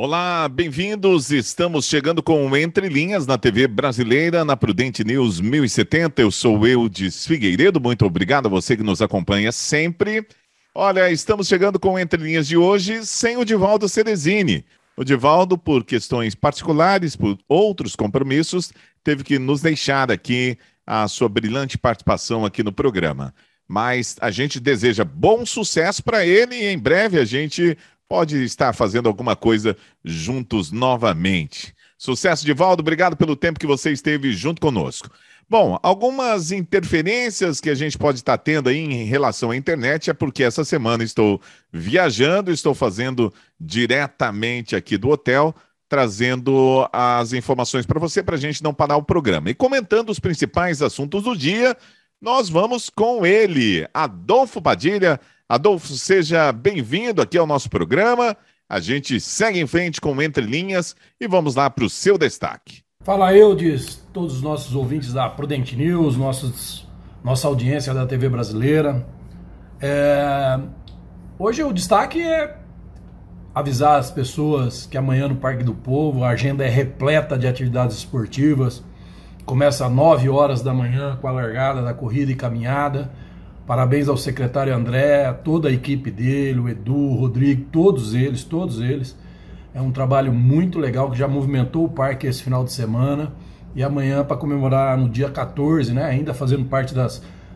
Olá, bem-vindos. Estamos chegando com Entre Linhas na TV brasileira, na Prudente News 1070. Eu sou Eudes Figueiredo. Muito obrigado a você que nos acompanha sempre. Olha, estamos chegando com Entre Linhas de hoje sem o Divaldo Ceresini. O Divaldo, por questões particulares, por outros compromissos, teve que nos deixar aqui a sua brilhante participação aqui no programa. Mas a gente deseja bom sucesso para ele e em breve a gente pode estar fazendo alguma coisa juntos novamente. Sucesso, Divaldo. Obrigado pelo tempo que você esteve junto conosco. Bom, algumas interferências que a gente pode estar tendo aí em relação à internet é porque essa semana estou viajando, estou fazendo diretamente aqui do hotel, trazendo as informações para você, para a gente não parar o programa. E comentando os principais assuntos do dia, nós vamos com ele, Adolfo Padilha. Adolfo, seja bem-vindo aqui ao nosso programa. A gente segue em frente com Entre Linhas e vamos lá para o seu destaque. Fala, Eudes, todos os nossos ouvintes da Prudente News, nossa audiência da TV brasileira. Hoje o destaque é avisar as pessoas que amanhã no Parque do Povo a agenda é repleta de atividades esportivas. Começa às 9 horas da manhã com a largada da corrida e caminhada. Parabéns ao secretário André, a toda a equipe dele, o Edu, o Rodrigo, todos eles. É um trabalho muito legal que já movimentou o parque esse final de semana. E amanhã, para comemorar no dia 14, né, ainda fazendo parte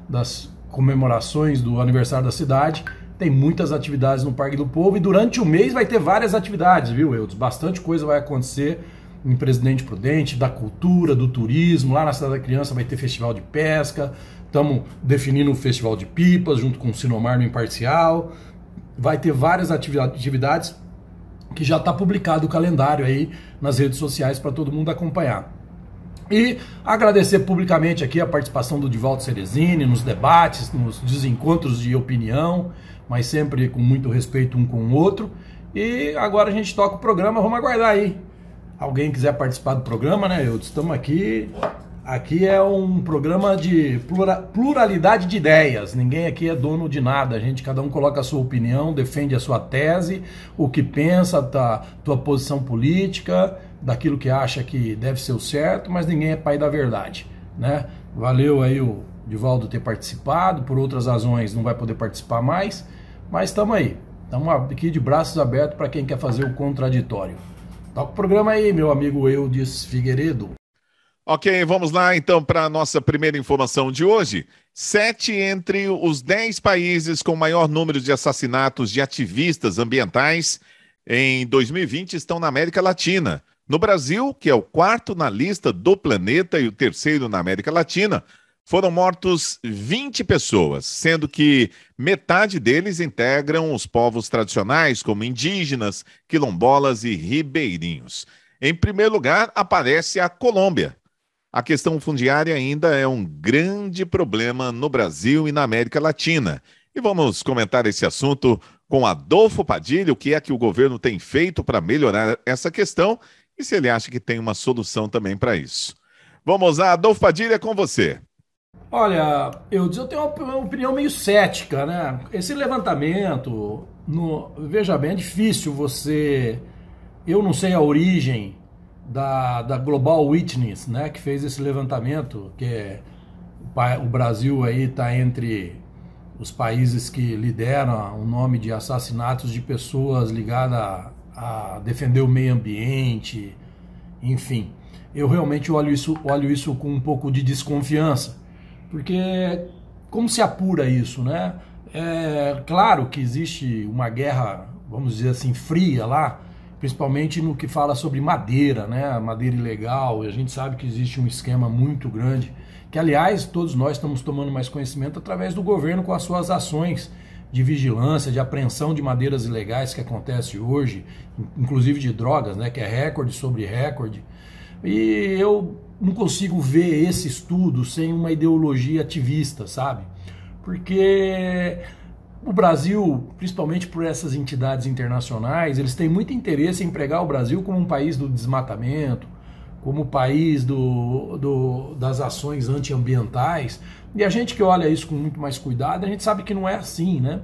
das comemorações do aniversário da cidade, tem muitas atividades no Parque do Povo. E durante o mês vai ter várias atividades, viu, Eudes? Bastante coisa vai acontecer em Presidente Prudente, da cultura, do turismo. Lá na Cidade da Criança vai ter festival de pesca. Estamos definindo o Festival de Pipas, junto com o Sinomar no Imparcial. Vai ter várias atividades que já está publicado o calendário aí nas redes sociais para todo mundo acompanhar. E agradecer publicamente aqui a participação do Divaldo Ceresini nos debates, nos desencontros de opinião, mas sempre com muito respeito um com o outro. E agora a gente toca o programa, vamos aguardar aí. Alguém quiser participar do programa, né? Estamos aqui. Aqui é um programa de pluralidade de ideias. Ninguém aqui é dono de nada. Cada um coloca a sua opinião, defende a sua tese, o que pensa, da tua posição política, daquilo que acha que deve ser o certo, mas ninguém é pai da verdade, né? Valeu aí o Divaldo ter participado, por outras razões não vai poder participar mais, mas estamos aí. Estamos aqui de braços abertos para quem quer fazer o contraditório. Toca o programa aí, meu amigo Eudes Figueiredo. Ok, vamos lá então para a nossa primeira informação de hoje. 7 entre os 10 países com maior número de assassinatos de ativistas ambientais em 2020 estão na América Latina. No Brasil, que é o quarto na lista do planeta e o terceiro na América Latina, foram mortos 20 pessoas, sendo que metade deles integram os povos tradicionais, como indígenas, quilombolas e ribeirinhos. Em primeiro lugar, aparece a Colômbia. A questão fundiária ainda é um grande problema no Brasil e na América Latina. E vamos comentar esse assunto com Adolfo Padilha, o que é que o governo tem feito para melhorar essa questão e se ele acha que tem uma solução também para isso. Vamos lá, Adolfo Padilha, com você. Olha, eu tenho uma opinião meio cética, né? Esse levantamento, veja bem, é difícil você... Eu não sei a origem da Global Witness, né, que fez esse levantamento, que o Brasil aí está entre os países que lideram o nome de assassinatos de pessoas ligadas a defender o meio ambiente, enfim. Eu realmente olho isso com um pouco de desconfiança, porque como se apura isso, né? É claro que existe uma guerra, vamos dizer assim, fria lá, principalmente no que fala sobre madeira, né? Madeira ilegal. E a gente sabe que existe um esquema muito grande, que aliás todos nós estamos tomando mais conhecimento através do governo com as suas ações de vigilância, de apreensão de madeiras ilegais que acontece hoje, inclusive de drogas, né? Que é recorde sobre recorde. E eu não consigo ver esse estudo sem uma ideologia ativista, sabe? Porque o Brasil, principalmente por essas entidades internacionais, eles têm muito interesse em pregar o Brasil como um país do desmatamento, como o país das ações antiambientais. E a gente que olha isso com muito mais cuidado, a gente sabe que não é assim, né?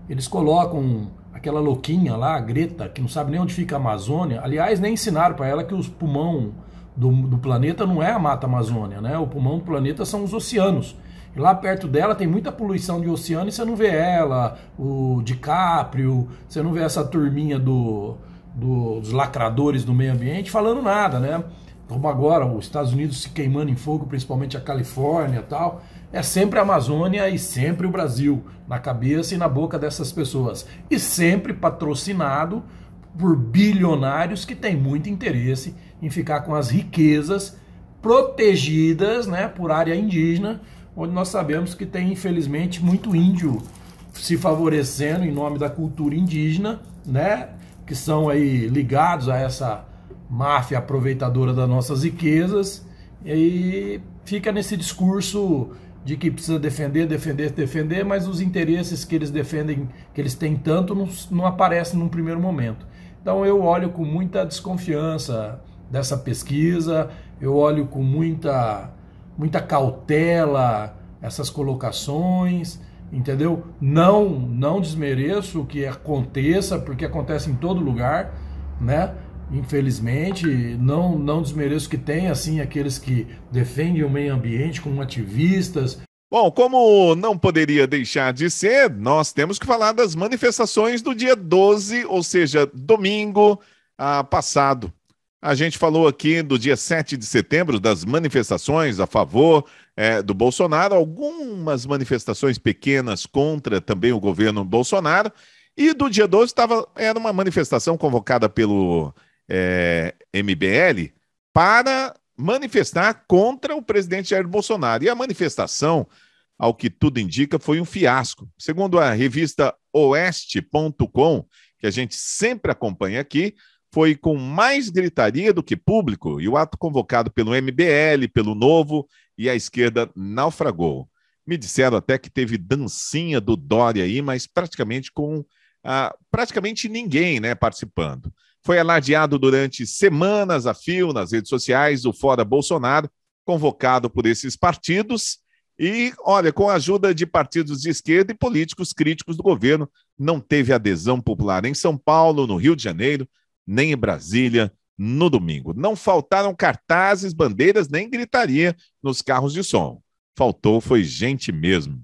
Eles colocam aquela louquinha lá, a Greta, que não sabe nem onde fica a Amazônia. Aliás, nem ensinaram para ela que os pulmão do planeta não é a Mata Amazônia, né? O pulmão do planeta são os oceanos. E lá perto dela tem muita poluição de oceano e você não vê ela, o DiCaprio, você não vê essa turminha dos lacradores do meio ambiente falando nada, né? Como agora os Estados Unidos se queimando em fogo, principalmente a Califórnia e tal. É sempre a Amazônia e sempre o Brasil na cabeça e na boca dessas pessoas. E sempre patrocinado por bilionários que têm muito interesse em ficar com as riquezas protegidas, né, por área indígena, onde nós sabemos que tem, infelizmente, muito índio se favorecendo em nome da cultura indígena, né, que são aí ligados a essa máfia aproveitadora das nossas riquezas, e fica nesse discurso de que precisa defender, mas os interesses que eles defendem, que eles têm tanto, não aparecem num primeiro momento. Então eu olho com muita desconfiança dessa pesquisa, eu olho com muita cautela essas colocações, entendeu? Não desmereço o que aconteça, porque acontece em todo lugar, né? Infelizmente, não desmereço que tem, assim, aqueles que defendem o meio ambiente como ativistas. Bom, como não poderia deixar de ser, nós temos que falar das manifestações do dia 12, ou seja, domingo passado. A gente falou aqui do dia 7 de setembro, das manifestações a favor do Bolsonaro, algumas manifestações pequenas contra também o governo Bolsonaro, e do dia 12 era uma manifestação convocada pelo MBL para manifestar contra o presidente Jair Bolsonaro. E a manifestação, ao que tudo indica, foi um fiasco. Segundo a revista Oeste.com, que a gente sempre acompanha aqui, foi com mais gritaria do que público, e o ato convocado pelo MBL, pelo Novo e a esquerda naufragou. Me disseram até que teve dancinha do Dória aí, mas praticamente ninguém, né, participando. Foi alardeado durante semanas a fio nas redes sociais o Fora Bolsonaro, convocado por esses partidos e, olha, com a ajuda de partidos de esquerda e políticos críticos do governo, não teve adesão popular em São Paulo, no Rio de Janeiro, nem em Brasília, no domingo. Não faltaram cartazes, bandeiras, nem gritaria nos carros de som. Faltou foi gente mesmo.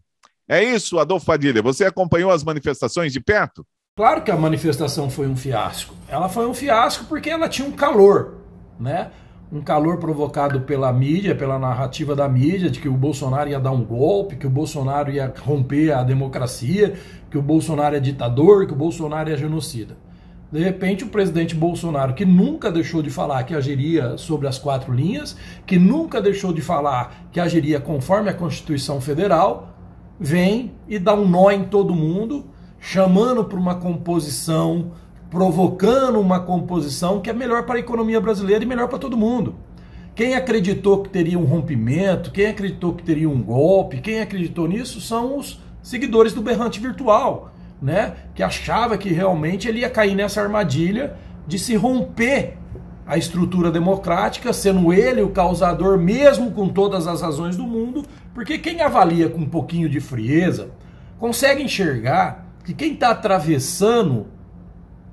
É isso, Adolfo Padilha. Você acompanhou as manifestações de perto? Claro que a manifestação foi um fiasco. Ela foi um fiasco porque ela tinha um calor, né? Um calor provocado pela mídia, pela narrativa da mídia, de que o Bolsonaro ia dar um golpe, que o Bolsonaro ia romper a democracia, que o Bolsonaro é ditador, que o Bolsonaro é genocida. De repente, o presidente Bolsonaro, que nunca deixou de falar que agiria sobre as 4 linhas, que nunca deixou de falar que agiria conforme a Constituição Federal, vem e dá um nó em todo mundo, chamando para uma composição, provocando uma composição que é melhor para a economia brasileira e melhor para todo mundo. Quem acreditou que teria um rompimento, quem acreditou que teria um golpe, quem acreditou nisso são os seguidores do berrante virtual, né? Que achava que realmente ele ia cair nessa armadilha de se romper a estrutura democrática, sendo ele o causador, mesmo com todas as razões do mundo, porque quem avalia com um pouquinho de frieza consegue enxergar que quem está atravessando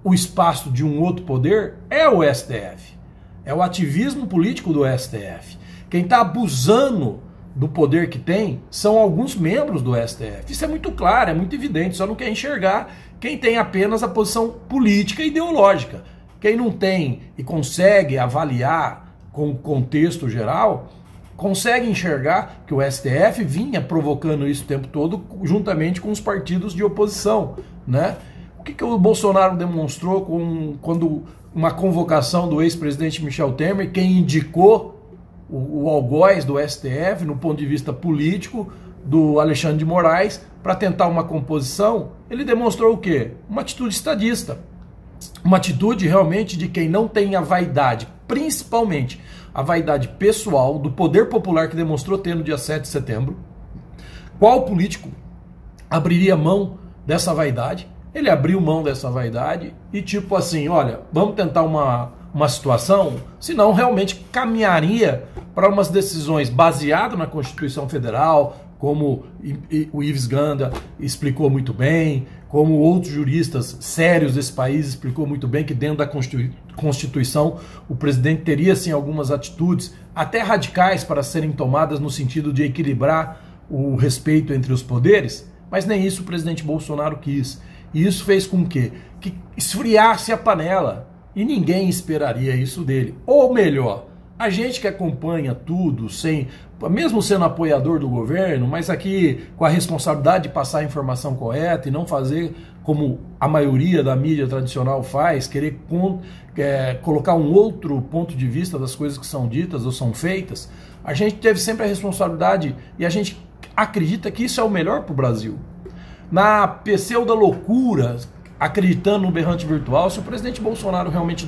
o espaço de um outro poder é o STF. É o ativismo político do STF. Quem está abusando do poder que tem são alguns membros do STF. Isso é muito claro, é muito evidente, só não quer enxergar quem tem apenas a posição política e ideológica. Quem não tem e consegue avaliar com o contexto geral, consegue enxergar que o STF vinha provocando isso o tempo todo juntamente com os partidos de oposição, né? O que o Bolsonaro demonstrou quando uma convocação do ex-presidente Michel Temer, quem indicou o algoz do STF, no ponto de vista político, do Alexandre de Moraes, para tentar uma composição, ele demonstrou o quê? Uma atitude estadista. Uma atitude realmente de quem não tem a vaidade, principalmente a vaidade pessoal, do poder popular que demonstrou ter no dia 7 de setembro. Qual político abriria mão dessa vaidade? Ele abriu mão dessa vaidade e tipo assim, olha, vamos tentar uma situação, senão realmente caminharia para umas decisões baseadas na Constituição Federal, como o Ives Gandra explicou muito bem, como outros juristas sérios desse país explicou muito bem que dentro da Constituição o presidente teria sim algumas atitudes, até radicais, para serem tomadas no sentido de equilibrar o respeito entre os poderes, mas nem isso o presidente Bolsonaro quis. E isso fez com que esfriasse a panela, e ninguém esperaria isso dele. Ou melhor, a gente que acompanha tudo, mesmo sendo apoiador do governo, mas aqui com a responsabilidade de passar a informação correta e não fazer como a maioria da mídia tradicional faz, querer colocar um outro ponto de vista das coisas que são ditas ou são feitas, a gente teve sempre a responsabilidade e a gente acredita que isso é o melhor para o Brasil. Na pseudo loucura, acreditando no berrante virtual, se o presidente Bolsonaro realmente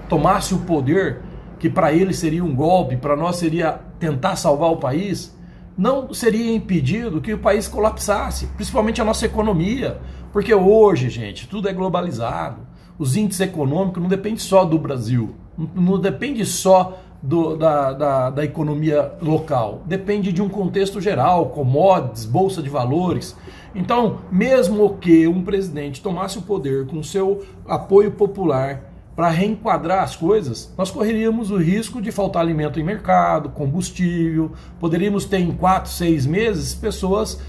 tomasse o poder, que para ele seria um golpe, para nós seria tentar salvar o país, não seria impedido que o país colapsasse, principalmente a nossa economia, porque hoje, gente, tudo é globalizado, os índices econômicos não dependem só do Brasil, não depende só da economia local, depende de um contexto geral, commodities, bolsa de valores. Então, mesmo que um presidente tomasse o poder com seu apoio popular para reenquadrar as coisas, nós correríamos o risco de faltar alimento em mercado, combustível, poderíamos ter em 4, 6 meses pessoas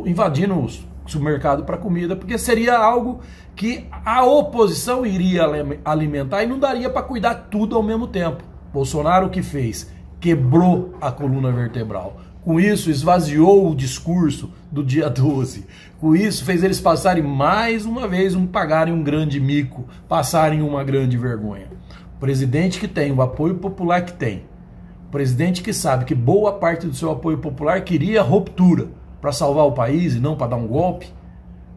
invadindo o supermercado para comida, porque seria algo que a oposição iria alimentar e não daria para cuidar tudo ao mesmo tempo. Bolsonaro o que fez? Quebrou a coluna vertebral. Com isso, esvaziou o discurso do dia 12. Com isso, fez eles passarem mais uma vez, pagarem um grande mico, passarem uma grande vergonha. O presidente que tem o apoio popular que tem, o presidente que sabe que boa parte do seu apoio popular queria ruptura para salvar o país e não para dar um golpe,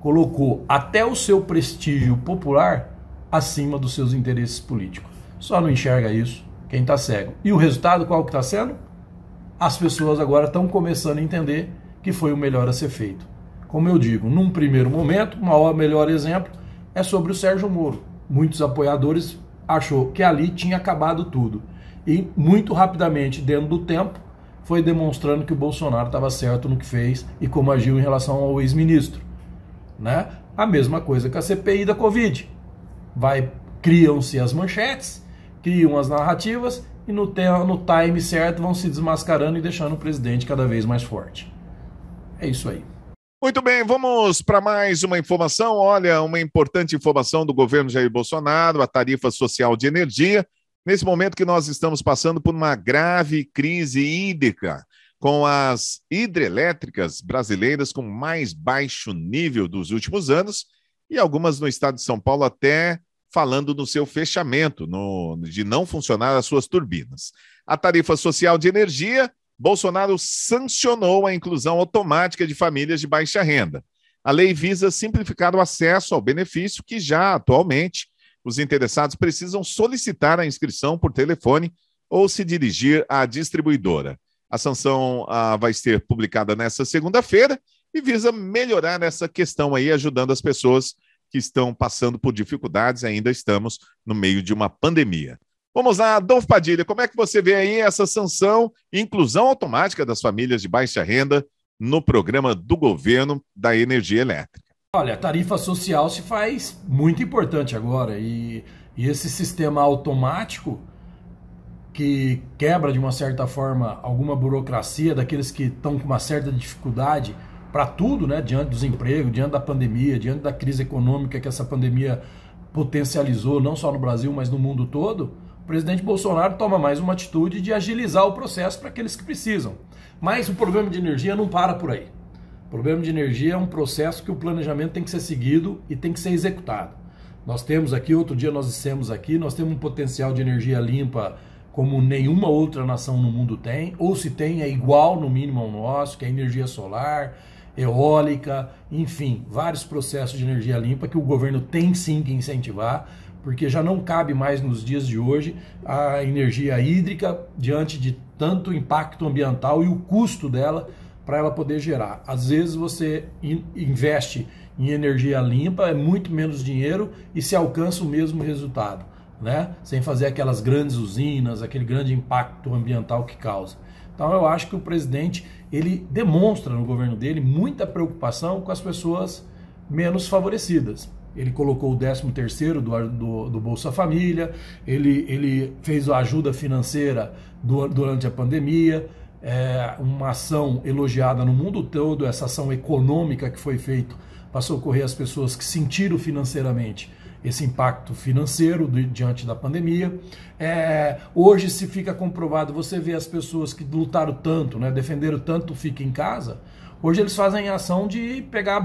colocou até o seu prestígio popular acima dos seus interesses políticos. Só não enxerga isso quem está cego. E o resultado qual que está sendo? As pessoas agora estão começando a entender que foi o melhor a ser feito. Como eu digo, num primeiro momento, o melhor exemplo é sobre o Sérgio Moro. Muitos apoiadores achou que ali tinha acabado tudo. E muito rapidamente, dentro do tempo, foi demonstrando que o Bolsonaro estava certo no que fez e como agiu em relação ao ex-ministro. Né? A mesma coisa com a CPI da Covid. Criam-se as manchetes, criam as narrativas e no time certo vão se desmascarando e deixando o presidente cada vez mais forte. É isso aí. Muito bem, vamos para mais uma informação. Olha, uma importante informação do governo Jair Bolsonaro, a tarifa social de energia. Nesse momento que nós estamos passando por uma grave crise hídrica, com as hidrelétricas brasileiras com mais baixo nível dos últimos anos e algumas no estado de São Paulo até falando no seu fechamento, de não funcionar as suas turbinas. A tarifa social de energia, Bolsonaro sancionou a inclusão automática de famílias de baixa renda. A lei visa simplificar o acesso ao benefício que já, atualmente, os interessados precisam solicitar a inscrição por telefone ou se dirigir à distribuidora. A sanção vai ser publicada nesta segunda-feira e visa melhorar essa questão aí, ajudando as pessoas que estão passando por dificuldades, ainda estamos no meio de uma pandemia. Vamos lá, Adolfo Padilha, como é que você vê aí essa sanção e inclusão automática das famílias de baixa renda no programa do governo da energia elétrica? Olha, a tarifa social se faz muito importante agora e esse sistema automático que quebra de uma certa forma alguma burocracia daqueles que estão com uma certa dificuldade para tudo, né, diante dos empregos, diante da pandemia, diante da crise econômica que essa pandemia potencializou, não só no Brasil, mas no mundo todo, o presidente Bolsonaro toma mais uma atitude de agilizar o processo para aqueles que precisam. Mas o problema de energia não para por aí. O problema de energia é um processo que o planejamento tem que ser seguido e tem que ser executado. Nós temos aqui, outro dia nós dissemos aqui, nós temos um potencial de energia limpa como nenhuma outra nação no mundo tem, ou se tem é igual no mínimo ao nosso, que é energia solar, eólica, enfim, vários processos de energia limpa que o governo tem sim que incentivar, porque já não cabe mais nos dias de hoje a energia hídrica diante de tanto impacto ambiental e o custo dela para ela poder gerar. Às vezes você investe em energia limpa, é muito menos dinheiro e se alcança o mesmo resultado. né? Sem fazer aquelas grandes usinas, aquele grande impacto ambiental que causa. Então eu acho que o presidente, ele demonstra no governo dele muita preocupação com as pessoas menos favorecidas. Ele colocou o 13º do Bolsa Família, ele fez a ajuda financeira durante a pandemia, uma ação elogiada no mundo todo, essa ação econômica que foi feita para socorrer as pessoas que sentiram financeiramente esse impacto financeiro diante da pandemia. Hoje se fica comprovado, você vê as pessoas que lutaram tanto, né, defenderam tanto o Fica em Casa, hoje eles fazem ação de pegar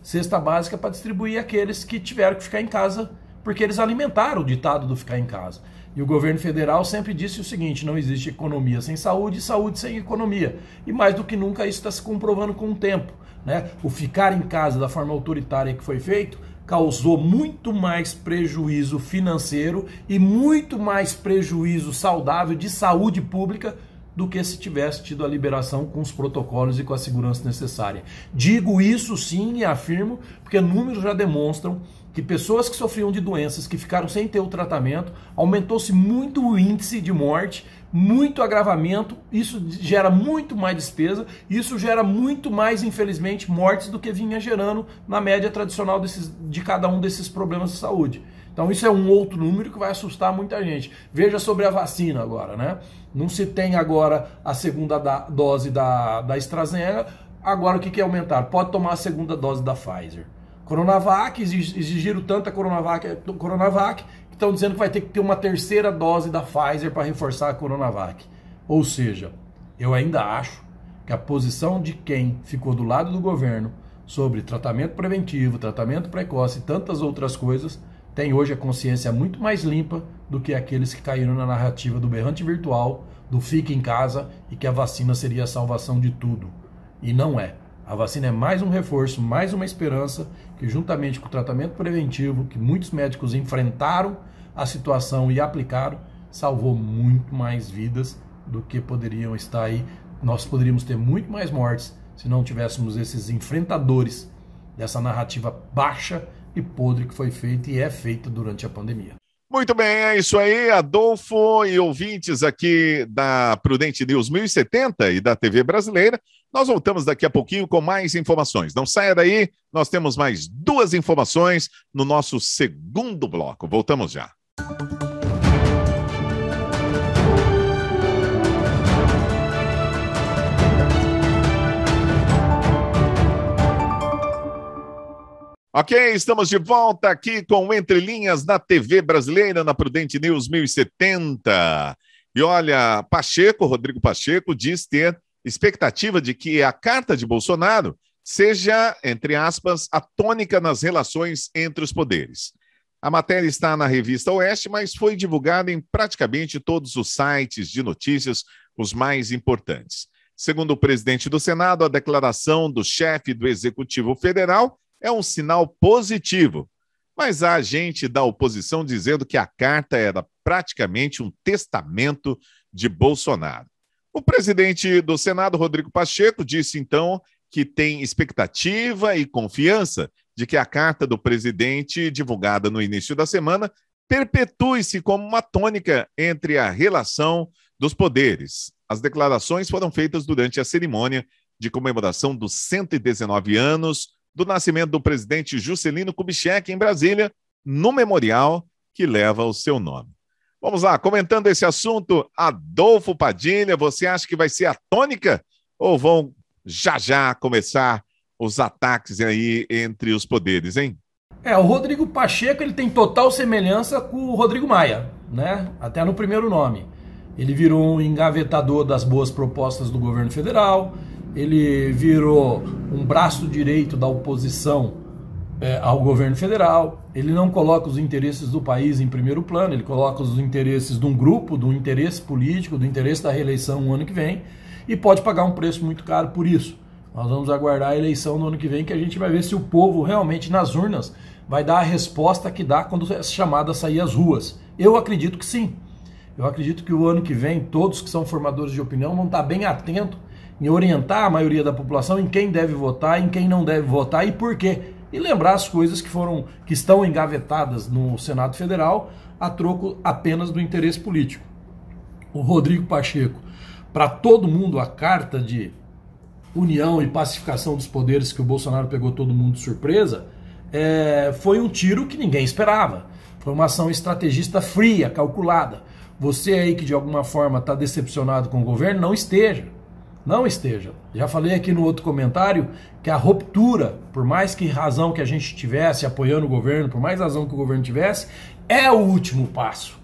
cesta básica para distribuir àqueles que tiveram que ficar em casa, porque eles alimentaram o ditado do ficar em casa. E o governo federal sempre disse o seguinte: não existe economia sem saúde e saúde sem economia. E mais do que nunca isso está se comprovando com o tempo, né? O ficar em casa da forma autoritária que foi feito causou muito mais prejuízo financeiro e muito mais prejuízo saudável de saúde pública do que se tivesse tido a liberação com os protocolos e com a segurança necessária. Digo isso sim e afirmo, porque números já demonstram que pessoas que sofriam de doenças, que ficaram sem ter o tratamento, aumentou-se muito o índice de morte, muito agravamento, isso gera muito mais despesa, isso gera muito mais, infelizmente, mortes do que vinha gerando na média tradicional de cada um desses problemas de saúde. Então isso é um outro número que vai assustar muita gente. Veja sobre a vacina agora, né? Não se tem agora a segunda dose da AstraZeneca, agora o que é aumentar? Pode tomar a segunda dose da Pfizer. Coronavac, exigiram tanto a Coronavac, que estão dizendo que vai ter que ter uma terceira dose da Pfizer para reforçar a Coronavac. Ou seja, eu ainda acho que a posição de quem ficou do lado do governo sobre tratamento preventivo, tratamento precoce e tantas outras coisas, tem hoje a consciência muito mais limpa do que aqueles que caíram na narrativa do berrante virtual, do fique em casa e que a vacina seria a salvação de tudo. E não é. A vacina é mais um reforço, mais uma esperança que, juntamente com o tratamento preventivo, que muitos médicos enfrentaram a situação e aplicaram, salvou muito mais vidas do que poderiam estar aí. Nós poderíamos ter muito mais mortes se não tivéssemos esses enfrentadores dessa narrativa baixa e podre que foi feita e é feita durante a pandemia. Muito bem, é isso aí, Adolfo e ouvintes aqui da Prudente News 1070 e da TV Brasileira. Nós voltamos daqui a pouquinho com mais informações. Não saia daí, nós temos mais 2 informações no nosso segundo bloco. Voltamos já. Ok, estamos de volta aqui com Entre Linhas na TV Brasileira, na Prudente News 1070. E olha, Rodrigo Pacheco diz ter expectativa de que a carta de Bolsonaro seja, entre aspas, a tônica nas relações entre os poderes. A matéria está na revista Oeste, mas foi divulgada em praticamente todos os sites de notícias, os mais importantes. Segundo o presidente do Senado, a declaração do chefe do Executivo Federal é um sinal positivo, mas há gente da oposição dizendo que a carta era praticamente um testamento de Bolsonaro. O presidente do Senado, Rodrigo Pacheco, disse então que tem expectativa e confiança de que a carta do presidente, divulgada no início da semana, perpetue-se como uma tônica entre a relação dos poderes. As declarações foram feitas durante a cerimônia de comemoração dos 119 anos do nascimento do presidente Juscelino Kubitschek em Brasília, no memorial que leva o seu nome. Vamos lá, comentando esse assunto, Adolfo Padilha, você acha que vai ser a tônica ou vão já começar os ataques aí entre os poderes, hein? O Rodrigo Pacheco, ele tem total semelhança com o Rodrigo Maia, né? Até no primeiro nome. Ele virou um engavetador das boas propostas do governo federal, ele virou um braço direito da oposição ao governo federal, ele não coloca os interesses do país em primeiro plano, ele coloca os interesses de um grupo, do interesse político, do interesse da reeleição no ano que vem, e pode pagar um preço muito caro por isso. Nós vamos aguardar a eleição no ano que vem, que a gente vai ver se o povo realmente nas urnas vai dar a resposta que dá quando é chamada a sair às ruas. Eu acredito que sim. Eu acredito que o ano que vem, todos que são formadores de opinião vão estar bem atentos em orientar a maioria da população em quem deve votar, em quem não deve votar e por quê. E lembrar as coisas que estão engavetadas no Senado Federal a troco apenas do interesse político. O Rodrigo Pacheco, para todo mundo, a carta de união e pacificação dos poderes que o Bolsonaro pegou todo mundo de surpresa, foi um tiro que ninguém esperava. Foi uma ação estrategista fria, calculada. Você aí que de alguma forma está decepcionado com o governo, não esteja. Não esteja. Já falei aqui no outro comentário que a ruptura, por mais que razão que a gente tivesse apoiando o governo, por mais razão que o governo tivesse, é o último passo.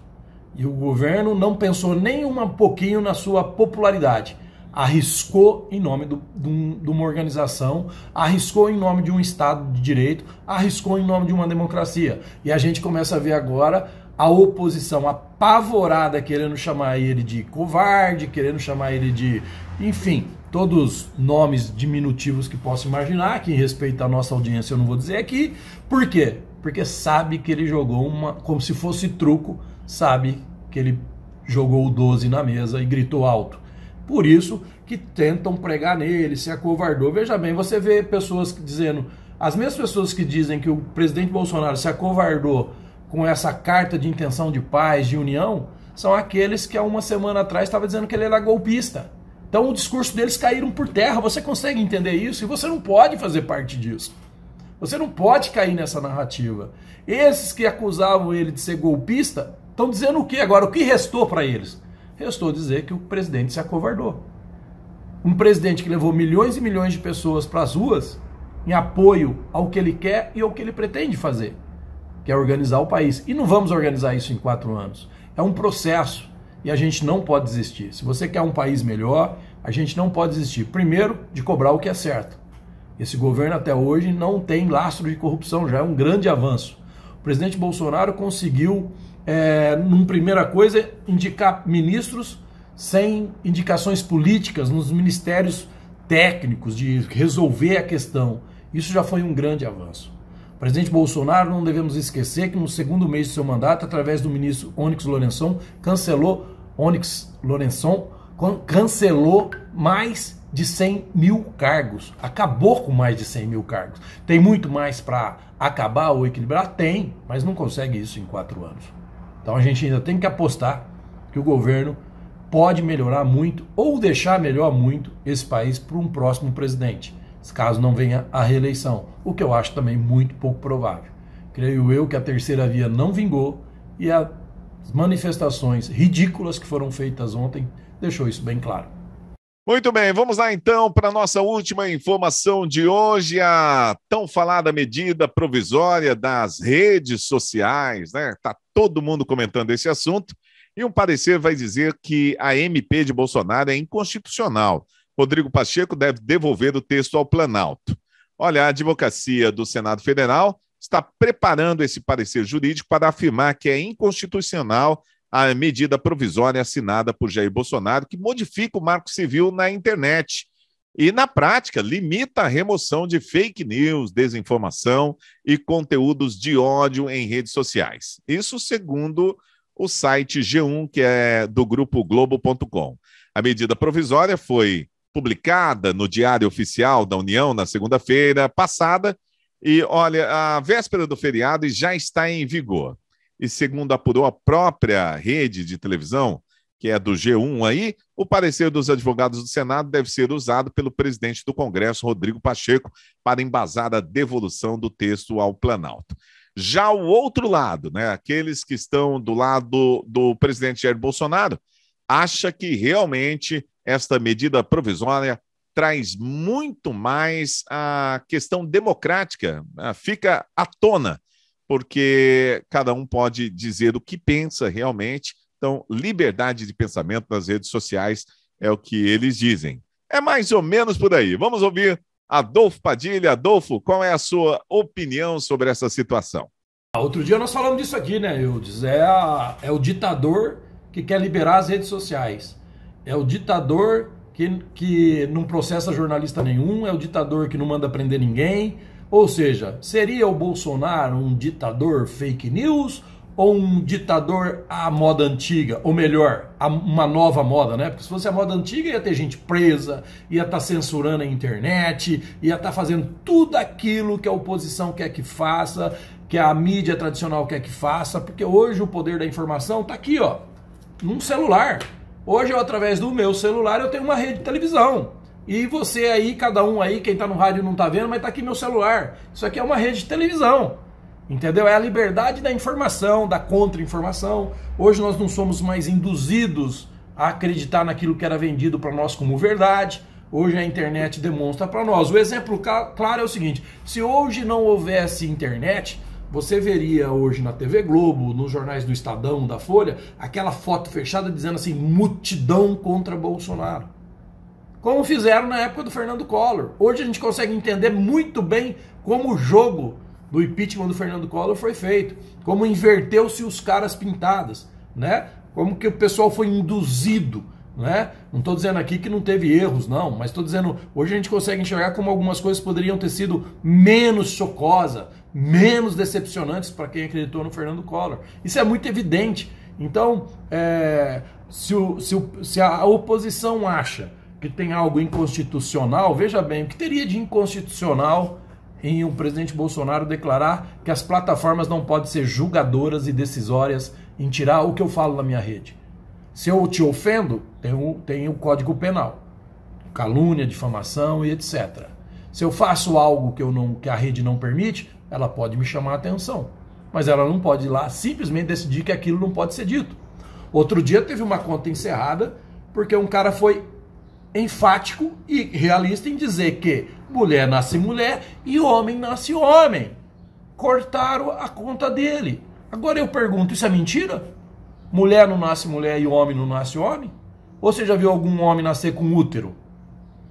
E o governo não pensou nem um pouquinho na sua popularidade. Arriscou em nome de uma organização, arriscou em nome de um Estado de Direito, arriscou em nome de uma democracia. E a gente começa a ver agora a oposição apavorada querendo chamar ele de covarde, querendo chamar ele de... Enfim, todos nomes diminutivos que posso imaginar, que em respeito à nossa audiência eu não vou dizer aqui. Por quê? Porque sabe que ele jogou como se fosse truco, sabe que ele jogou o 12 na mesa e gritou alto. Por isso que tentam pregar nele, se acovardou. Veja bem, você vê pessoas dizendo, as mesmas pessoas que dizem que o presidente Bolsonaro se acovardou com essa carta de intenção de paz, de união, são aqueles que há uma semana atrás estavam dizendo que ele era golpista. Então o discurso deles caíram por terra. Você consegue entender isso? E você não pode fazer parte disso. Você não pode cair nessa narrativa. Esses que acusavam ele de ser golpista estão dizendo o quê agora? O que restou para eles? Restou dizer que o presidente se acovardou. Um presidente que levou milhões e milhões de pessoas para as ruas em apoio ao que ele quer e ao que ele pretende fazer, que é organizar o país. E não vamos organizar isso em 4 anos. É um processo e a gente não pode desistir. Se você quer um país melhor, a gente não pode desistir. Primeiro, de cobrar o que é certo. Esse governo até hoje não tem lastro de corrupção, já é um grande avanço. O presidente Bolsonaro conseguiu, numa primeira coisa, indicar ministros sem indicações políticas nos ministérios técnicos de resolver a questão. Isso já foi um grande avanço. O presidente Bolsonaro, não devemos esquecer que no segundo mês de seu mandato, através do ministro Onyx Lorenzon, cancelou mais de 100 mil cargos. Acabou com mais de 100 mil cargos. Tem muito mais para acabar ou equilibrar? Tem, mas não consegue isso em 4 anos. Então a gente ainda tem que apostar que o governo pode melhorar muito ou deixar melhor muito esse país para um próximo presidente, caso não venha a reeleição, o que eu acho também muito pouco provável. Creio eu que a terceira via não vingou e as manifestações ridículas que foram feitas ontem deixou isso bem claro. Muito bem, vamos lá então para a nossa última informação de hoje, a tão falada medida provisória das redes sociais, né? Tá todo mundo comentando esse assunto e um parecer vai dizer que a MP de Bolsonaro é inconstitucional. Rodrigo Pacheco deve devolver o texto ao Planalto. Olha, a advocacia do Senado Federal está preparando esse parecer jurídico para afirmar que é inconstitucional a medida provisória assinada por Jair Bolsonaro, que modifica o Marco Civil na internet e, na prática, limita a remoção de fake news, desinformação e conteúdos de ódio em redes sociais. Isso segundo o site G1, que é do grupo Globo.com. A medida provisória foi publicada no Diário Oficial da União na segunda-feira passada e, olha, a véspera do feriado já está em vigor. E segundo apurou a própria rede de televisão, que é do G1 aí, o parecer dos advogados do Senado deve ser usado pelo presidente do Congresso, Rodrigo Pacheco, para embasar a devolução do texto ao Planalto. Já o outro lado, né, aqueles que estão do lado do presidente Jair Bolsonaro, acha que realmente esta medida provisória traz muito mais a questão democrática, fica à tona, porque cada um pode dizer o que pensa realmente. Então, liberdade de pensamento nas redes sociais é o que eles dizem. É mais ou menos por aí. Vamos ouvir Adolfo Padilha. Adolfo, qual é a sua opinião sobre essa situação? Outro dia nós falamos disso aqui, né, Eudes? É o ditador que quer liberar as redes sociais. É o ditador que não processa jornalista nenhum, é o ditador que não manda prender ninguém. Ou seja, seria o Bolsonaro um ditador fake news ou um ditador à moda antiga? Ou melhor, uma nova moda, né? Porque se fosse a moda antiga ia ter gente presa, ia estar censurando a internet, ia estar fazendo tudo aquilo que a oposição quer que faça, que a mídia tradicional quer que faça, porque hoje o poder da informação está aqui, ó, num celular. Hoje, eu, através do meu celular, eu tenho uma rede de televisão. E você aí, cada um aí, quem está no rádio não está vendo, mas está aqui meu celular. Isso aqui é uma rede de televisão. Entendeu? É a liberdade da informação, da contra-informação. Hoje nós não somos mais induzidos a acreditar naquilo que era vendido para nós como verdade. Hoje a internet demonstra para nós. O exemplo claro é o seguinte: se hoje não houvesse internet, você veria hoje na TV Globo, nos jornais do Estadão, da Folha, aquela foto fechada dizendo assim, multidão contra Bolsonaro. Como fizeram na época do Fernando Collor. Hoje a gente consegue entender muito bem como o jogo do impeachment do Fernando Collor foi feito. Como inverteu-se os caras pintadas, né? Como que o pessoal foi induzido, né? Não estou dizendo aqui que não teve erros, não, mas estou dizendo, hoje a gente consegue enxergar como algumas coisas poderiam ter sido menos chocosas, menos decepcionantes para quem acreditou no Fernando Collor. Isso é muito evidente. Então, se a oposição acha que tem algo inconstitucional, veja bem, o que teria de inconstitucional em um presidente Bolsonaro declarar que as plataformas não podem ser julgadoras e decisórias em tirar o que eu falo na minha rede? Se eu te ofendo, tem o Código Penal, calúnia, difamação e etc. Se eu faço algo que a rede não permite, ela pode me chamar a atenção, mas ela não pode ir lá simplesmente decidir que aquilo não pode ser dito. Outro dia teve uma conta encerrada porque um cara foi enfático e realista em dizer que mulher nasce mulher e homem nasce homem. Cortaram a conta dele. Agora eu pergunto, isso é mentira? Mulher não nasce mulher e homem não nasce homem? Ou você já viu algum homem nascer com útero?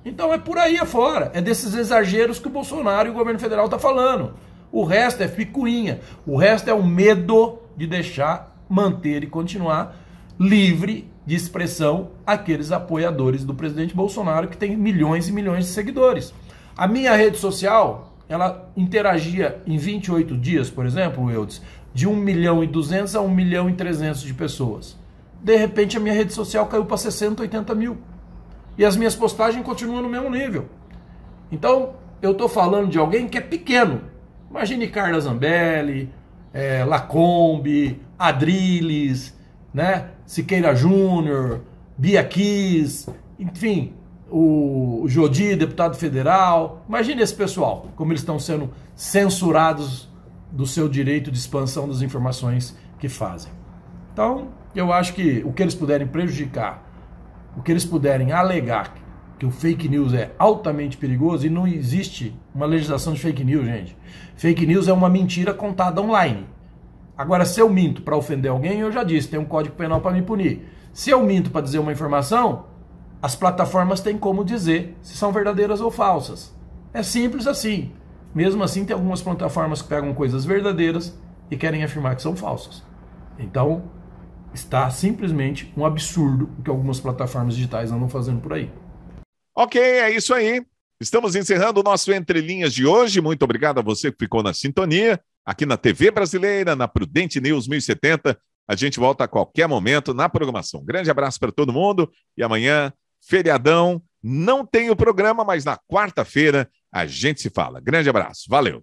Então é por aí afora. É desses exageros que o Bolsonaro e o governo federal estão falando. O resto é picuinha. O resto é o medo de deixar, manter e continuar livre de expressão aqueles apoiadores do presidente Bolsonaro que tem milhões e milhões de seguidores. A minha rede social, ela interagia em 28 dias, por exemplo, Eudes, de 1.200.000 a 1.300.000 de pessoas. De repente a minha rede social caiu para 60, 80 mil. E as minhas postagens continuam no mesmo nível. Então, eu estou falando de alguém que é pequeno. Imagine Carla Zambelli, Lacombe, Adriles, né? Siqueira Júnior, Bia Kiss, enfim, o Jodi, deputado federal. Imagine esse pessoal, como eles estão sendo censurados do seu direito de expansão das informações que fazem. Então, eu acho que o que eles puderem prejudicar, o que eles puderem alegar que o fake news é altamente perigoso, e não existe uma legislação de fake news, gente. Fake news é uma mentira contada online. Agora, se eu minto para ofender alguém, eu já disse, tem um código penal para me punir. Se eu minto para dizer uma informação, as plataformas têm como dizer se são verdadeiras ou falsas. É simples assim. Mesmo assim, tem algumas plataformas que pegam coisas verdadeiras e querem afirmar que são falsas. Então, está simplesmente um absurdo o que algumas plataformas digitais andam fazendo por aí. Ok, é isso aí. Estamos encerrando o nosso Entre Linhas de hoje. Muito obrigado a você que ficou na sintonia. Aqui na TV Brasileira, na Prudente News 1070. A gente volta a qualquer momento na programação. Grande abraço para todo mundo. E amanhã, feriadão. Não tem o programa, mas na quarta-feira a gente se fala. Grande abraço. Valeu.